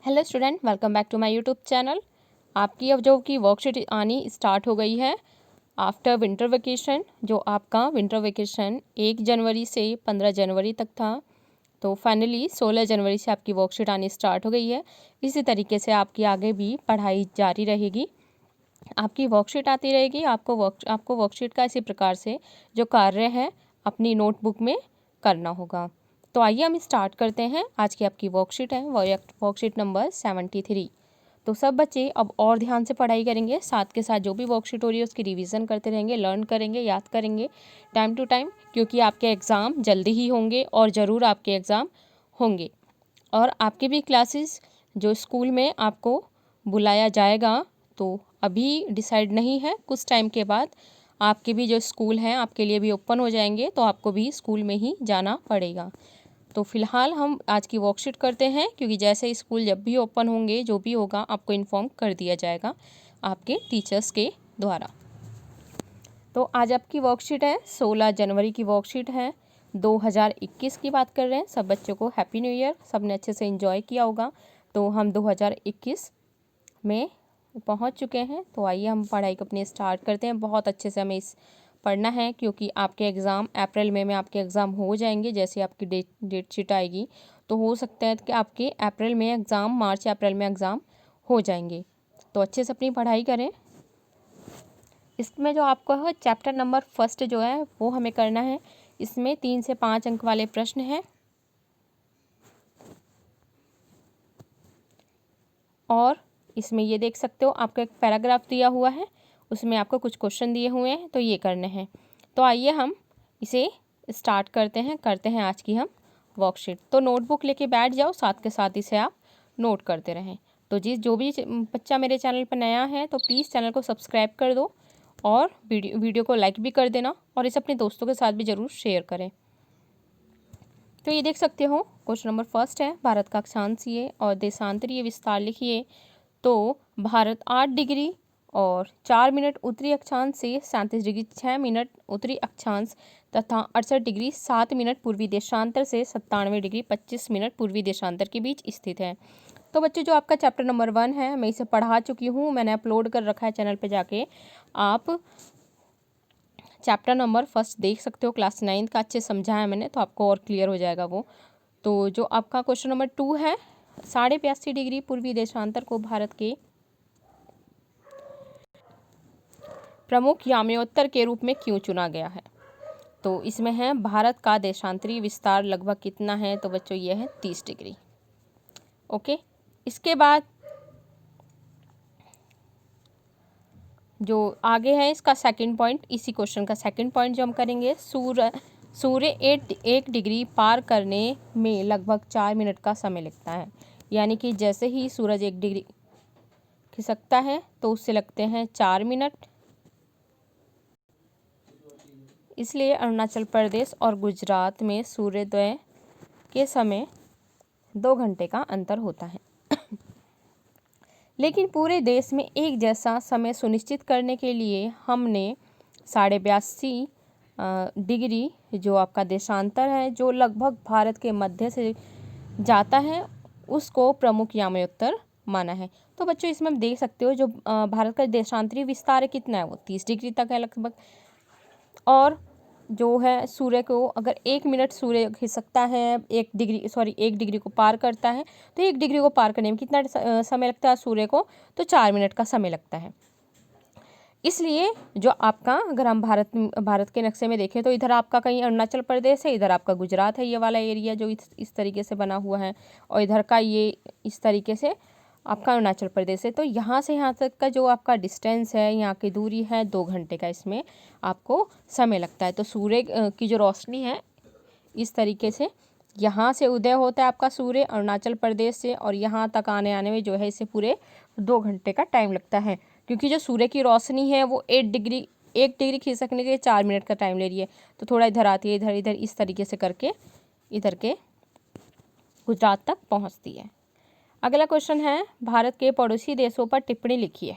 Hello student, welcome back to my YouTube channel. आपकी अब जो की वर्कशीट आनी स्टार्ट हो गई है आफ्टर विंटर वेकेशन। जो आपका विंटर वेकेशन 1 जनवरी से 15 जनवरी तक था, तो फाइनली 16 जनवरी से आपकी वर्कशीट आनी स्टार्ट हो गई है। इसी तरीके से आपकी आगे भी पढ़ाई जारी रहेगी, आपकी वर्कशीट आती रहेगी। आपको वर्कशीट का इसी प्रकार से जो कार्य है अपनी नोटबुक में करना होगा। तो आइए हम स्टार्ट करते हैं। आज की आपकी वर्कशीट है वर्कशीट नंबर 73। तो सब बच्चे अब और ध्यान से पढ़ाई करेंगे, साथ के साथ जो भी वर्कशीट हो रही है उसकी रिवीजन करते रहेंगे, लर्न करेंगे, याद करेंगे टाइम टू टाइम, क्योंकि आपके एग्ज़ाम जल्दी ही होंगे और ज़रूर आपके एग्ज़ाम होंगे। और आपके भी क्लासेस जो स्कूल में आपको बुलाया जाएगा, तो अभी डिसाइड नहीं है, कुछ टाइम के बाद आपके भी जो स्कूल हैं आपके लिए भी ओपन हो जाएंगे, तो आपको भी स्कूल में ही जाना पड़ेगा। तो फिलहाल हम आज की वर्कशीट करते हैं, क्योंकि जैसे स्कूल जब भी ओपन होंगे जो भी होगा आपको इन्फॉर्म कर दिया जाएगा आपके टीचर्स के द्वारा। तो आज आपकी वर्कशीट है 16 जनवरी की वर्कशीट है, 2021 की बात कर रहे हैं। सब बच्चों को हैप्पी न्यू ईयर, सब ने अच्छे से एंजॉय किया होगा। तो हम 2021 में पहुंच चुके हैं। तो आइए हम पढ़ाई को अपनी स्टार्ट करते हैं। बहुत अच्छे से हमें पढ़ना है, क्योंकि आपके एग्ज़ाम अप्रैल मई में आपके एग्ज़ाम हो जाएंगे। जैसे आपकी डेट शीट आएगी तो हो सकता है कि आपके अप्रैल में एग्ज़ाम, मार्च या अप्रैल में एग्ज़ाम हो जाएंगे। तो अच्छे से अपनी पढ़ाई करें। इसमें जो आपको है चैप्टर नंबर फर्स्ट जो है वो हमें करना है। इसमें 3 से 5 अंक वाले प्रश्न हैं और इसमें ये देख सकते हो आपको एक पैराग्राफ दिया हुआ है, उसमें आपको कुछ क्वेश्चन दिए हुए हैं, तो ये करने हैं। तो आइए हम इसे स्टार्ट करते हैं आज की हम वर्कशीट। तो नोटबुक लेके बैठ जाओ, साथ के साथ इसे आप नोट करते रहें। तो जो भी बच्चा मेरे चैनल पर नया है तो प्लीज़ चैनल को सब्सक्राइब कर दो और वीडियो को लाइक भी कर देना, और इसे अपने दोस्तों के साथ भी ज़रूर शेयर करें। तो ये देख सकते हो क्वेश्चन नंबर फर्स्ट है, भारत का अक्षांशीय और देशांतरीय विस्तार लिखिए। तो भारत 8 डिग्री और 4 मिनट उत्तरी अक्षांश से 37 डिग्री 6 मिनट उत्तरी अक्षांश तथा 68 डिग्री 7 मिनट पूर्वी देशांतर से 97 डिग्री 25 मिनट पूर्वी देशांतर के बीच स्थित है। तो बच्चों, जो आपका चैप्टर नंबर 1 है मैं इसे पढ़ा चुकी हूँ, मैंने अपलोड कर रखा है चैनल पे, जाके आप चैप्टर नंबर फर्स्ट देख सकते हो। क्लास 9 का अच्छे समझाया मैंने, तो आपको और क्लियर हो जाएगा वो। तो जो आपका क्वेश्चन नंबर 2 है, 85 डिग्री पूर्वी देशांतर को भारत के प्रमुख याम्योत्तर के रूप में क्यों चुना गया है। तो इसमें है भारत का देशांतरीय विस्तार लगभग कितना है, तो बच्चों ये है 30 डिग्री। ओके, इसके बाद जो आगे है इसका सेकंड पॉइंट, इसी क्वेश्चन का सेकंड पॉइंट जो हम करेंगे, सूर्य 1 डिग्री पार करने में लगभग 4 मिनट का समय लगता है। यानी कि जैसे ही सूरज 1 डिग्री खिसकता है तो उससे लगते हैं 4 मिनट। इसलिए अरुणाचल प्रदेश और गुजरात में सूर्योदय के समय 2 घंटे का अंतर होता है। लेकिन पूरे देश में एक जैसा समय सुनिश्चित करने के लिए हमने 82.5 डिग्री जो आपका देशांतर है, जो लगभग भारत के मध्य से जाता है, उसको प्रमुख याम्योत्तर माना है। तो बच्चों, इसमें हम देख सकते हो जो भारत का देशांतरीय विस्तार है कितना है, वो 30 डिग्री तक है लगभग। और जो है सूर्य को अगर 1 मिनट सूर्य खिसकता है 1 डिग्री को पार करता है, तो 1 डिग्री को पार करने में कितना समय लगता है सूर्य को, तो 4 मिनट का समय लगता है। इसलिए जो आपका, अगर हम भारत के नक्शे में देखें तो इधर आपका कहीं अरुणाचल प्रदेश है, इधर आपका गुजरात है, ये वाला एरिया जो इस तरीके से बना हुआ है, और इधर का ये इस तरीके से आपका अरुणाचल प्रदेश है। तो यहाँ से यहाँ तक का जो आपका डिस्टेंस है, यहाँ की दूरी है 2 घंटे का, इसमें आपको समय लगता है। तो सूर्य की जो रोशनी है इस तरीके से यहाँ से उदय होता है आपका सूर्य अरुणाचल प्रदेश से, और यहाँ तक आने में जो है इसे पूरे 2 घंटे का टाइम लगता है। क्योंकि जो सूर्य की रोशनी है वो 1 डिग्री खिसकने के लिए 4 मिनट का टाइम ले रही है, तो थोड़ा इधर आती है, इधर इस तरीके से करके इधर के गुजरात तक पहुँचती है। अगला क्वेश्चन है, भारत के पड़ोसी देशों पर टिप्पणी लिखिए।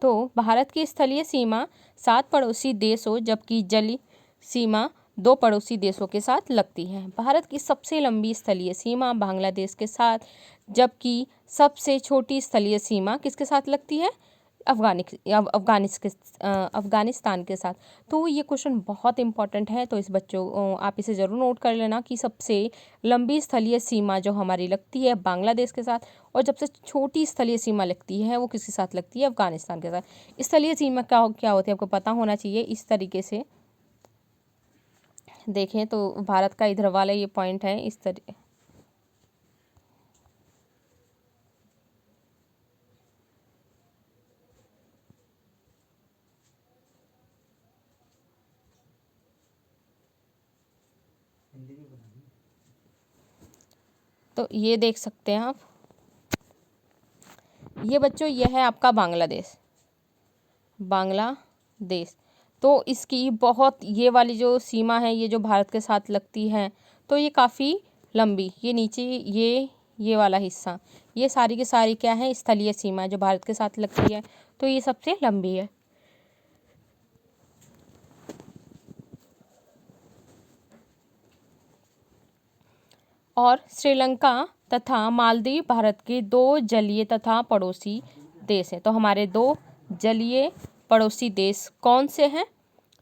तो भारत की स्थलीय सीमा 7 पड़ोसी देशों जबकि जलीय सीमा दो पड़ोसी देशों के साथ लगती है। भारत की सबसे लंबी स्थलीय सीमा बांग्लादेश के साथ, जबकि सबसे छोटी स्थलीय सीमा किसके साथ लगती है? अफगानिस्तान के साथ। तो ये क्वेश्चन बहुत इंपॉर्टेंट है, तो इस बच्चों आप इसे ज़रूर नोट कर लेना कि सबसे लंबी स्थलीय सीमा जो हमारी लगती है बांग्लादेश के साथ, और जब से छोटी स्थलीय सीमा लगती है वो किसके साथ लगती है? अफगानिस्तान के साथ। स्थलीय सीमा क्या होती है आपको पता होना चाहिए। इस तरीके से देखें तो भारत का इधर वाला ये पॉइंट है इस तरीके। तो ये देख सकते हैं आप, ये बच्चों ये है आपका बांग्लादेश। तो इसकी बहुत ये वाली जो सीमा है, ये जो भारत के साथ लगती है, तो ये काफ़ी लंबी, ये नीचे ये वाला हिस्सा, ये सारी की सारी क्या है? स्थलीय सीमा जो भारत के साथ लगती है, तो ये सबसे लंबी है। और श्रीलंका तथा मालदीव भारत के दो जलीय तथा पड़ोसी देश हैं। तो हमारे दो जलीय पड़ोसी देश कौन से हैं?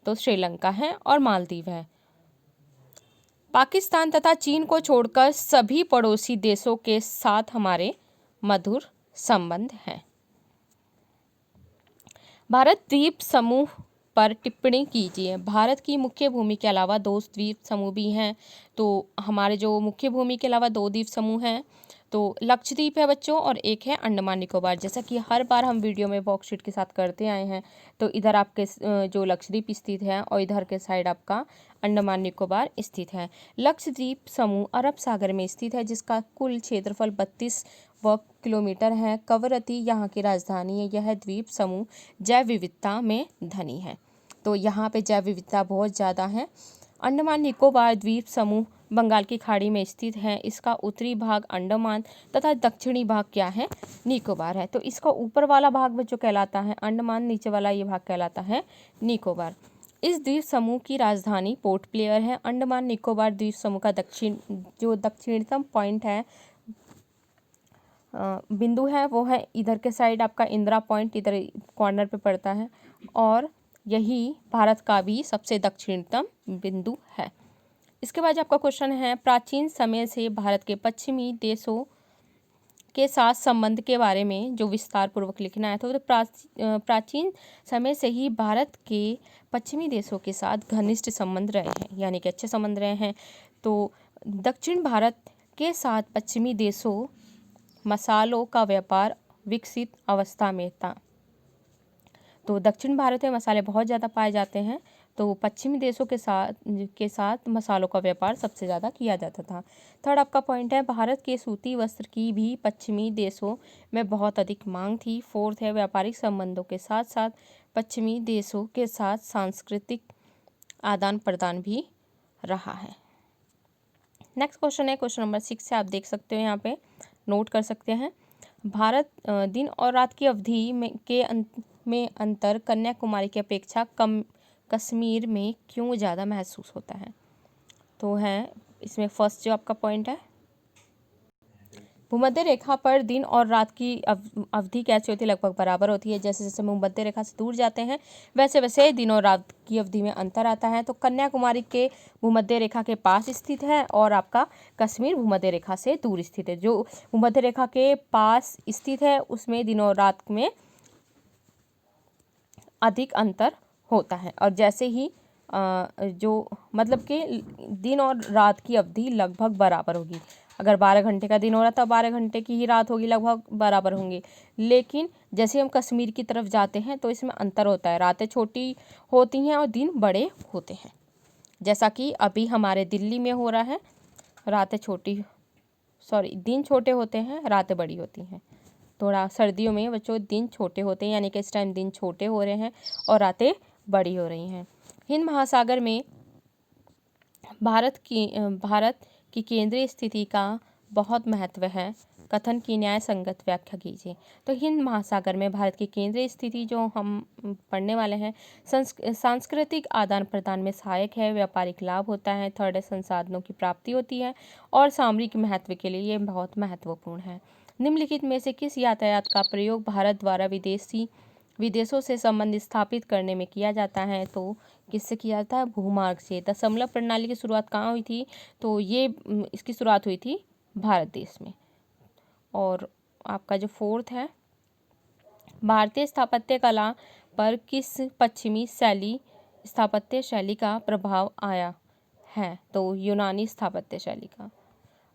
तो श्रीलंका है और मालदीव है। पाकिस्तान तथा चीन को छोड़कर सभी पड़ोसी देशों के साथ हमारे मधुर संबंध हैं। भारत द्वीप समूह पर टिप्पणी कीजिए। भारत की मुख्य भूमि के अलावा दो द्वीप समूह भी हैं। तो हमारे जो मुख्य भूमि के अलावा दो द्वीप समूह हैं, तो लक्षद्वीप है बच्चों, और एक है अंडमान निकोबार। जैसा कि हर बार हम वीडियो में वर्कशीट के साथ करते आए हैं, तो इधर आपके जो लक्षद्वीप स्थित है और इधर के साइड आपका अंडमान निकोबार स्थित है। लक्षद्वीप समूह अरब सागर में स्थित है, जिसका कुल क्षेत्रफल 32 वर्ग किलोमीटर है। कवरत्ती यहाँ की राजधानी है। यह द्वीप समूह जैव विविधता में धनी है। तो यहाँ पे जैव विविधता बहुत ज़्यादा है। अंडमान निकोबार द्वीप समूह बंगाल की खाड़ी में स्थित है। इसका उत्तरी भाग अंडमान तथा दक्षिणी भाग क्या है? निकोबार है। तो इसका ऊपर वाला भाग बच्चों कहलाता है अंडमान, नीचे वाला ये भाग कहलाता है निकोबार। इस द्वीप समूह की राजधानी पोर्ट ब्लेयर है। अंडमान निकोबार द्वीप समूह का दक्षिणतम पॉइंट है, बिंदु है, वो है इधर के साइड आपका इंदिरा पॉइंट, इधर कॉर्नर पे पड़ता है, और यही भारत का भी सबसे दक्षिणतम बिंदु है। इसके बाद आपका क्वेश्चन है, प्राचीन समय से भारत के पश्चिमी देशों के साथ संबंध के बारे में जो विस्तार पूर्वक लिखना है। तो प्राचीन समय से ही भारत के पश्चिमी देशों के साथ घनिष्ठ संबंध रहे हैं, यानी कि अच्छे संबंध रहे हैं। तो दक्षिण भारत के साथ पश्चिमी देशों मसालों का व्यापार विकसित अवस्था में था। तो दक्षिण भारत में मसाले बहुत ज़्यादा पाए जाते हैं, तो पश्चिमी देशों के साथ मसालों का व्यापार सबसे ज़्यादा किया जाता था। थर्ड आपका पॉइंट है, भारत के सूती वस्त्र की भी पश्चिमी देशों में बहुत अधिक मांग थी। फोर्थ है, व्यापारिक संबंधों के साथ साथ पश्चिमी देशों के साथ सांस्कृतिक आदान प्रदान भी रहा है। नेक्स्ट क्वेश्चन है क्वेश्चन नंबर 6 से, आप देख सकते हो यहाँ पे नोट कर सकते हैं। भारत दिन और रात की अवधि में अंतर कन्याकुमारी की अपेक्षा कश्मीर में क्यों ज़्यादा महसूस होता है? तो है इसमें फर्स्ट जो आपका पॉइंट है, भूमध्य रेखा पर दिन और रात की अवधि कैसे होती है? लगभग बराबर होती है। जैसे जैसे भूमध्य रेखा से दूर जाते हैं वैसे वैसे दिन और रात की अवधि में अंतर आता है। तो कन्याकुमारी के भूमध्य रेखा के पास स्थित है और आपका कश्मीर भूमध्य रेखा से दूर स्थित है। जो भूमध्य रेखा के पास स्थित है उसमें दिन और रात में अधिक अंतर होता है, और जैसे ही जो मतलब कि दिन और रात की अवधि लगभग बराबर होगी। अगर 12 घंटे का दिन हो रहा तो 12 घंटे की ही रात होगी, लगभग बराबर होंगे। लेकिन जैसे हम कश्मीर की तरफ जाते हैं तो इसमें अंतर होता है, रातें छोटी होती हैं और दिन बड़े होते हैं। जैसा कि अभी हमारे दिल्ली में हो रहा है, दिन छोटे होते हैं, रातें बड़ी होती हैं। थोड़ा सर्दियों में बच्चों दिन छोटे होते हैं, यानी कि इस टाइम दिन छोटे हो रहे हैं और रातें बड़ी हो रही हैं। हिंद महासागर में भारत की केंद्रीय स्थिति का बहुत महत्व है। कथन की न्याय संगत व्याख्या कीजिए। तो हिंद महासागर में भारत की केंद्रीय स्थिति जो हम पढ़ने वाले हैं, सांस्कृतिक आदान प्रदान में सहायक है, व्यापारिक लाभ होता है, थर्ड है संसाधनों की प्राप्ति होती है, और सामरिक महत्व के लिए ये बहुत महत्वपूर्ण है। निम्नलिखित में से किस यातायात का प्रयोग भारत द्वारा विदेशों से संबंध स्थापित करने में किया जाता है? तो किससे किया जाता है? भूमार्ग से। दशमलव प्रणाली की शुरुआत कहाँ हुई थी? तो ये इसकी शुरुआत हुई थी भारत देश में। और आपका जो फोर्थ है, भारतीय स्थापत्य कला पर किस पश्चिमी स्थापत्य शैली का प्रभाव आया है? तो यूनानी स्थापत्य शैली का।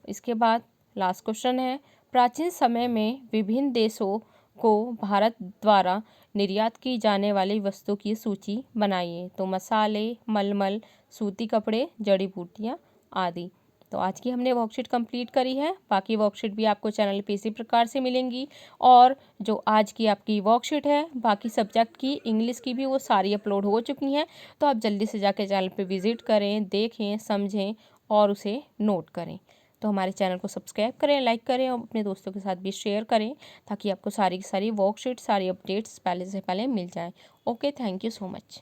इसके बाद लास्ट क्वेश्चन है, प्राचीन समय में विभिन्न देशों को भारत द्वारा निर्यात की जाने वाली वस्तु की सूची बनाइए। तो मसाले, मलमल, सूती कपड़े, जड़ी बूटियाँ आदि। तो आज की हमने वर्कशीट कंप्लीट करी है। बाकी वर्कशीट भी आपको चैनल पे इसी प्रकार से मिलेंगी। और जो आज की आपकी वर्कशीट है बाकी सब्जेक्ट की, इंग्लिश की भी, वो सारी अपलोड हो चुकी हैं। तो आप जल्दी से जाके चैनल पे विजिट करें, देखें, समझें और उसे नोट करें। तो हमारे चैनल को सब्सक्राइब करें, लाइक करें और अपने दोस्तों के साथ भी शेयर करें, ताकि आपको सारी की सारी वर्कशीट, सारी अपडेट्स पहले से पहले मिल जाएं। Okay, thank you so much.